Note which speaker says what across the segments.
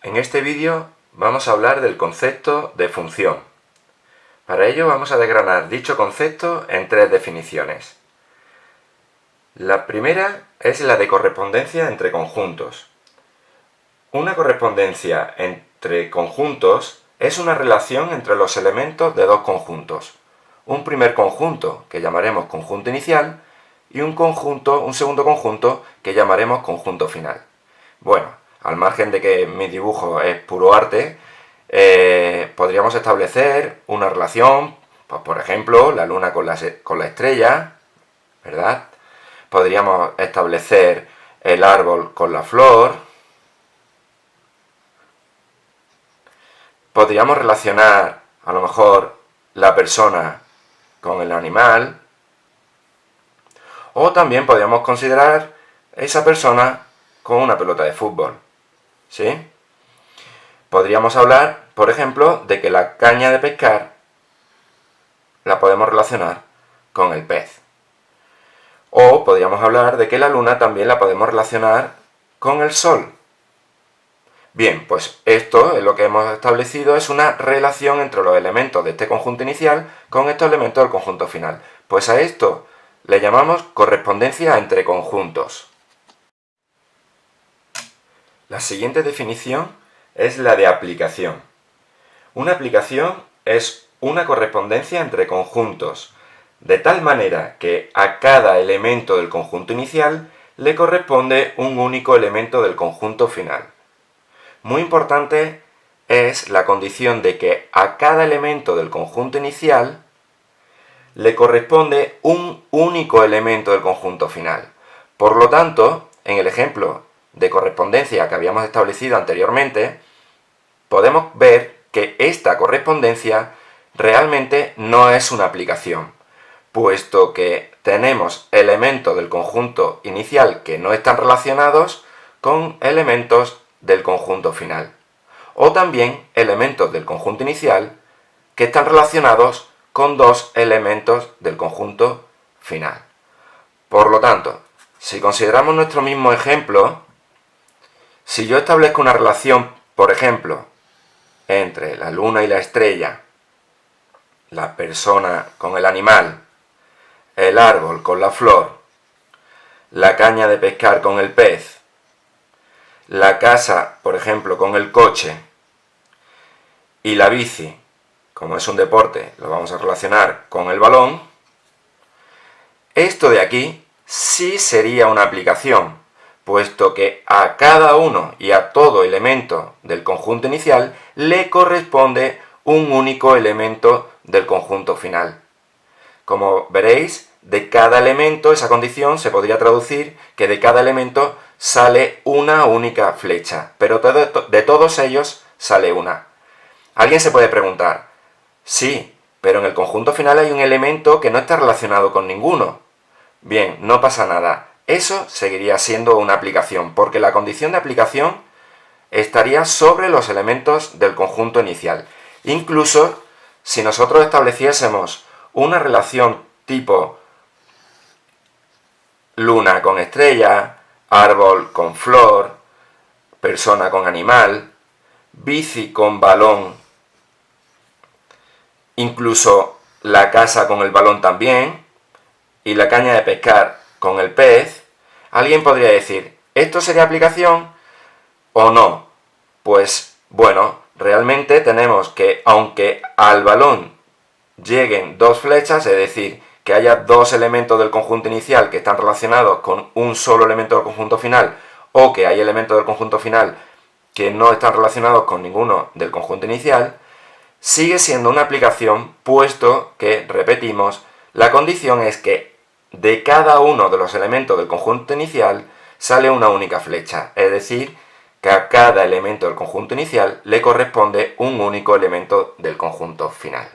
Speaker 1: En este vídeo vamos a hablar del concepto de función. Para ello vamos a desgranar dicho concepto en tres definiciones. La primera es la de correspondencia entre conjuntos. Una correspondencia entre conjuntos es una relación entre los elementos de dos conjuntos. Un primer conjunto, que llamaremos conjunto inicial, y un segundo conjunto, que llamaremos conjunto final. Bueno, al margen de que mi dibujo es puro arte, podríamos establecer una relación, pues por ejemplo, la luna con la estrella, ¿verdad? Podríamos establecer el árbol con la flor. Podríamos relacionar, a lo mejor, la persona con el animal. O también podríamos considerar esa persona con una pelota de fútbol. ¿Sí? Podríamos hablar, por ejemplo, de que la caña de pescar la podemos relacionar con el pez. O podríamos hablar de que la luna también la podemos relacionar con el sol. Bien, pues esto es lo que hemos establecido, es una relación entre los elementos de este conjunto inicial con estos elementos del conjunto final. Pues a esto le llamamos correspondencia entre conjuntos. La siguiente definición es la de aplicación. Una aplicación es una correspondencia entre conjuntos, de tal manera que a cada elemento del conjunto inicial le corresponde un único elemento del conjunto final. Muy importante es la condición de que a cada elemento del conjunto inicial le corresponde un único elemento del conjunto final. Por lo tanto, en el ejemplo de correspondencia que habíamos establecido anteriormente, podemos ver que esta correspondencia realmente no es una aplicación, puesto que tenemos elementos del conjunto inicial que no están relacionados con elementos del conjunto final, o también elementos del conjunto inicial que están relacionados con dos elementos del conjunto final. Por lo tanto, si consideramos nuestro mismo ejemplo, si yo establezco una relación, por ejemplo, entre la luna y la estrella, la persona con el animal, el árbol con la flor, la caña de pescar con el pez, la casa, por ejemplo, con el coche, y la bici, como es un deporte, lo vamos a relacionar con el balón, esto de aquí sí sería una aplicación, puesto que a cada uno y a todo elemento del conjunto inicial le corresponde un único elemento del conjunto final. Como veréis, de cada elemento, esa condición se podría traducir que de cada elemento sale una única flecha, pero de todos ellos sale una. Alguien se puede preguntar, sí, pero en el conjunto final hay un elemento que no está relacionado con ninguno. Bien, no pasa nada. Eso seguiría siendo una aplicación, porque la condición de aplicación estaría sobre los elementos del conjunto inicial. Incluso si nosotros estableciésemos una relación tipo luna con estrella, árbol con flor, persona con animal, bici con balón, incluso la casa con el balón también, y la caña de pescar con el pez, alguien podría decir, ¿esto sería aplicación o no? Pues bueno, realmente tenemos que, aunque al balón lleguen dos flechas, es decir, que haya dos elementos del conjunto inicial que están relacionados con un solo elemento del conjunto final, o que hay elementos del conjunto final que no están relacionados con ninguno del conjunto inicial, sigue siendo una aplicación, puesto que, repetimos, la condición es que de cada uno de los elementos del conjunto inicial sale una única flecha, es decir, que a cada elemento del conjunto inicial le corresponde un único elemento del conjunto final.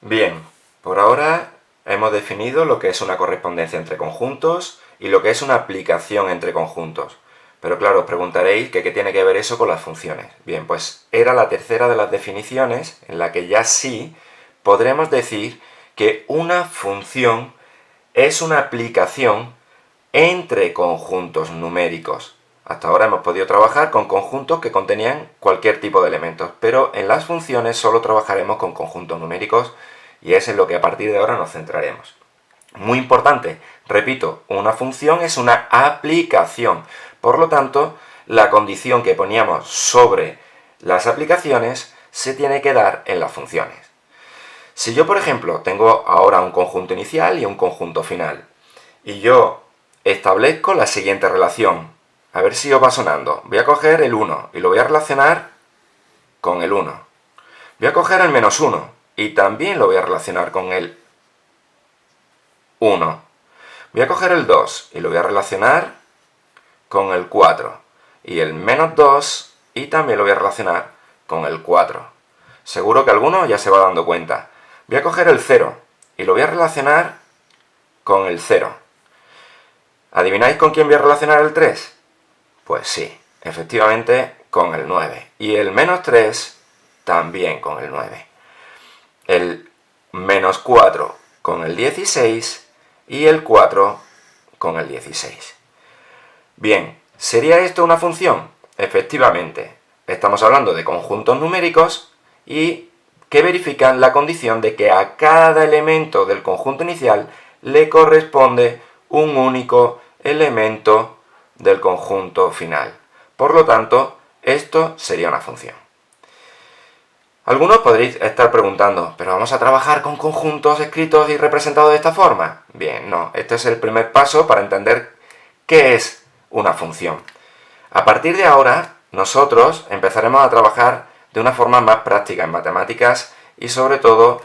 Speaker 1: Bien, por ahora hemos definido lo que es una correspondencia entre conjuntos y lo que es una aplicación entre conjuntos. Pero claro, os preguntaréis que qué tiene que ver eso con las funciones. Bien, pues era la tercera de las definiciones en la que ya sí podremos decir que una función es una aplicación entre conjuntos numéricos. Hasta ahora hemos podido trabajar con conjuntos que contenían cualquier tipo de elementos, pero en las funciones solo trabajaremos con conjuntos numéricos y es en lo que a partir de ahora nos centraremos. Muy importante, repito, una función es una aplicación. Por lo tanto, la condición que poníamos sobre las aplicaciones se tiene que dar en las funciones. Si yo, por ejemplo, tengo ahora un conjunto inicial y un conjunto final, y yo establezco la siguiente relación, a ver si os va sonando. Voy a coger el 1 y lo voy a relacionar con el 1. Voy a coger el menos 1 y también lo voy a relacionar con el 1. Voy a coger el 2 y lo voy a relacionar con el 4. Y el menos 2 y también lo voy a relacionar con el 4. Seguro que alguno ya se va dando cuenta. Voy a coger el 0 y lo voy a relacionar con el 0. ¿Adivináis con quién voy a relacionar el 3? Pues sí, efectivamente con el 9. Y el menos 3 también con el 9. El menos 4 con el 16 y el 4 con el 16. Bien, ¿sería esto una función? Efectivamente, estamos hablando de conjuntos numéricos y que verifican la condición de que a cada elemento del conjunto inicial le corresponde un único elemento del conjunto final. Por lo tanto, esto sería una función. Algunos podréis estar preguntando, ¿pero vamos a trabajar con conjuntos escritos y representados de esta forma? Bien, no, este es el primer paso para entender qué es una función. A partir de ahora, nosotros empezaremos a trabajar de una forma más práctica en matemáticas y sobre todo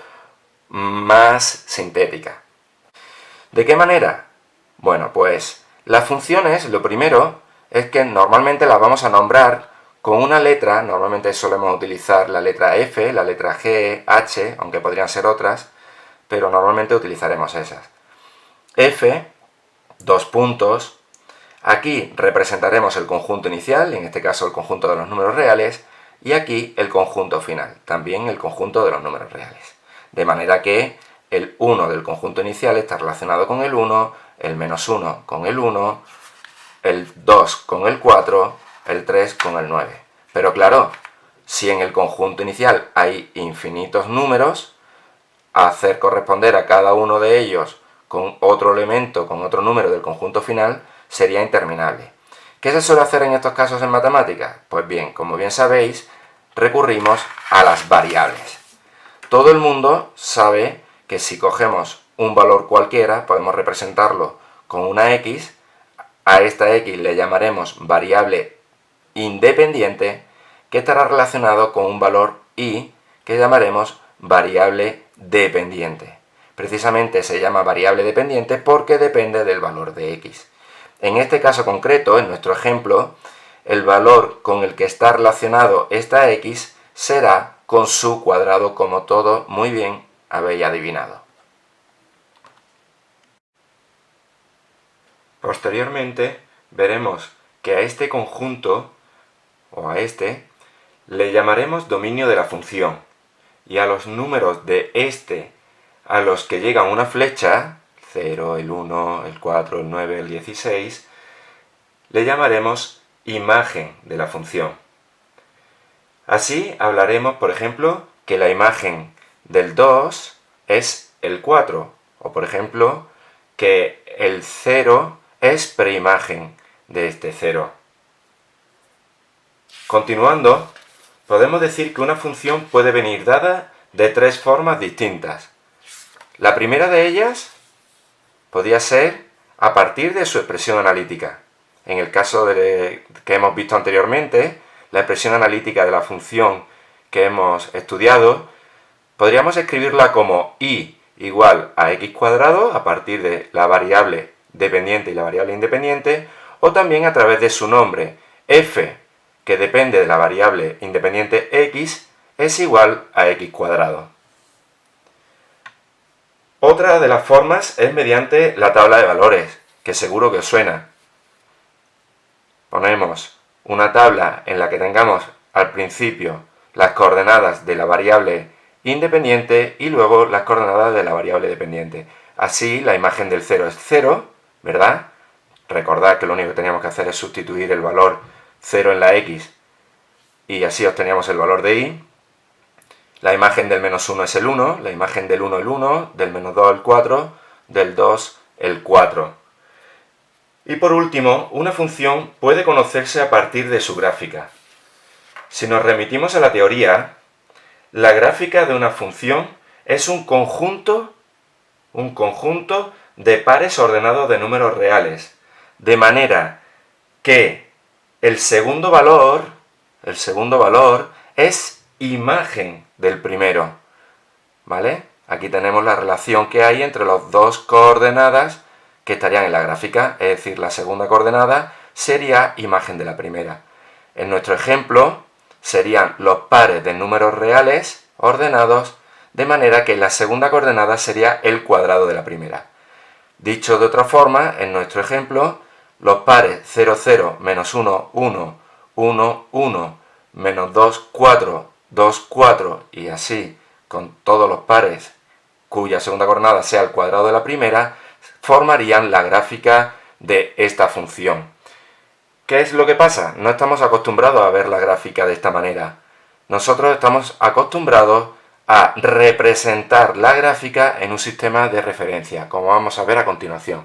Speaker 1: más sintética. ¿De qué manera? Bueno, pues las funciones, lo primero es que normalmente las vamos a nombrar con una letra. Normalmente solemos utilizar la letra F, la letra G, H, aunque podrían ser otras, pero normalmente utilizaremos esas. F, dos puntos. Aquí representaremos el conjunto inicial, en este caso el conjunto de los números reales, y aquí el conjunto final, también el conjunto de los números reales. De manera que el 1 del conjunto inicial está relacionado con el 1, el menos 1 con el 1, el 2 con el 4, el 3 con el 9. Pero claro, si en el conjunto inicial hay infinitos números, hacer corresponder a cada uno de ellos con otro elemento, con otro número del conjunto final, sería interminable. ¿Qué se suele hacer en estos casos en matemáticas? Pues bien, como bien sabéis, recurrimos a las variables. Todo el mundo sabe que si cogemos un valor cualquiera, podemos representarlo con una x, a esta x le llamaremos variable independiente, que estará relacionado con un valor y, que llamaremos variable dependiente. Precisamente se llama variable dependiente porque depende del valor de x. En este caso concreto, en nuestro ejemplo, el valor con el que está relacionado esta x será con su cuadrado, como todo muy bien habéis adivinado. Posteriormente veremos que a este conjunto, o a este, le llamaremos dominio de la función, y a los números de este a los que llega una flecha, 0, el 1, el 4, el 9, el 16, le llamaremos imagen de la función. Así hablaremos, por ejemplo, que la imagen del 2 es el 4, o por ejemplo, que el 0 es preimagen de este 0. Continuando, podemos decir que una función puede venir dada de tres formas distintas. La primera de ellas podría ser a partir de su expresión analítica. En el caso que hemos visto anteriormente, la expresión analítica de la función que hemos estudiado, podríamos escribirla como y igual a x cuadrado a partir de la variable dependiente y la variable independiente, o también a través de su nombre, f, que depende de la variable independiente x, es igual a x cuadrado. Otra de las formas es mediante la tabla de valores, que seguro que os suena. Ponemos una tabla en la que tengamos al principio las coordenadas de la variable independiente y luego las coordenadas de la variable dependiente. Así la imagen del 0 es 0, ¿verdad? recordad que lo único que teníamos que hacer es sustituir el valor 0 en la x y así obteníamos el valor de y. La imagen del menos 1 es el 1, la imagen del 1 el 1, del menos 2 el 4, del 2 el 4. Y por último, una función puede conocerse a partir de su gráfica. Si nos remitimos a la teoría, la gráfica de una función es un conjunto de pares ordenados de números reales, de manera que el segundo valor es imagen del primero, ¿vale? Aquí tenemos la relación que hay entre las dos coordenadas que estarían en la gráfica, es decir, la segunda coordenada sería imagen de la primera. En nuestro ejemplo serían los pares de números reales ordenados, de manera que la segunda coordenada sería el cuadrado de la primera. Dicho de otra forma, en nuestro ejemplo, los pares 0, 0, menos 1, 1, 1, 1, menos 2, 4, 2, 4 y así con todos los pares cuya segunda coordenada sea el cuadrado de la primera, formarían la gráfica de esta función. ¿Qué es lo que pasa? No estamos acostumbrados a ver la gráfica de esta manera. Nosotros estamos acostumbrados a representar la gráfica en un sistema de referencia, como vamos a ver a continuación.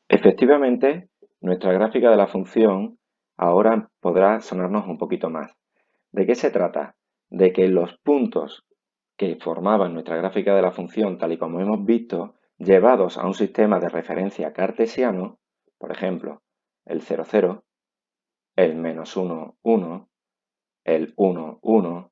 Speaker 1: Efectivamente, nuestra gráfica de la función ahora podrá sonarnos un poquito más. ¿De qué se trata? De que los puntos que formaban nuestra gráfica de la función, tal y como hemos visto, llevados a un sistema de referencia cartesiano, por ejemplo, el 0, 0, el menos 1, 1, el 1, 1,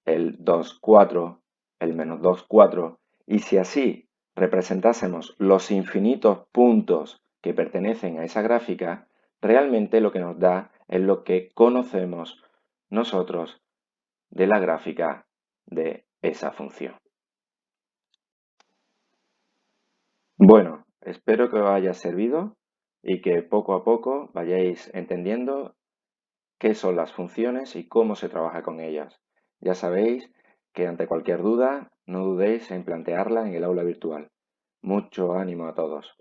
Speaker 1: el 2, 4, el menos 2, 4, y si así representásemos los infinitos puntos que pertenecen a esa gráfica, realmente lo que nos da es lo que conocemos nosotros de la gráfica de esa función. Bueno, espero que os haya servido y que poco a poco vayáis entendiendo qué son las funciones y cómo se trabaja con ellas. Ya sabéis que ante cualquier duda no dudéis en plantearla en el aula virtual. Mucho ánimo a todos.